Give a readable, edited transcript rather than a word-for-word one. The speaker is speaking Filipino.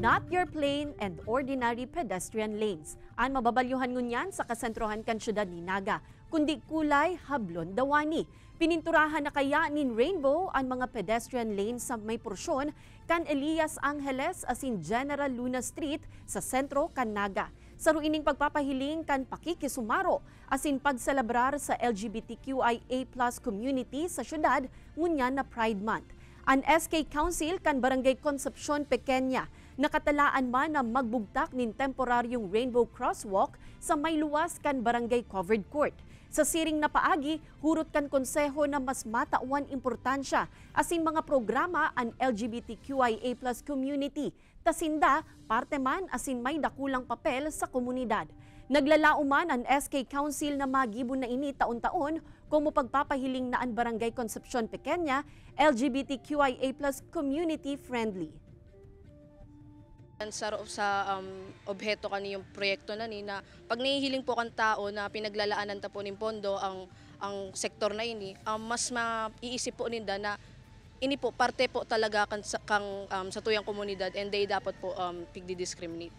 not your plain and ordinary pedestrian lanes. Ang mababalyuhan ngunyan sa kasentrohan kan syudad ni Naga, kundi kulay hablon dawani. Pininturahan na kaya nin rainbow ang mga pedestrian lanes sa may porsyon kan Elias Angeles asin General Luna Street sa sentro kan Naga. Sa ruining pagpapahiling kan pakikisumaro asin pagselebrar sa LGBTQIA+ community sa syudad ngunyan na Pride Month. Ang SK Council kan Barangay Concepcion Pequeña nakatalaan man na magbugtak nin temporaryong rainbow crosswalk sa may luwas kan Barangay Covered Court. Sa siring na paagi, hurot kan konseho na mas matauan importansya asin mga programa ang LGBTQIA+ community. Tasinda, parte man asin may dakulang papel sa komunidad. Naglalao man ang SK Council na magibon na ini taon-taon kung pagpapahiling na ang Barangay Concepcion Pequeña LGBTQIA+ community friendly. Sa obheto kani yung proyekto na ni na pag nahihiling po kan tao na pinaglalaanan ta po ning pondo ang sektor na ini mas maiisip po ninda na ini po parte po talaga sa tuyang komunidad and they dapat po pigdi-discriminate.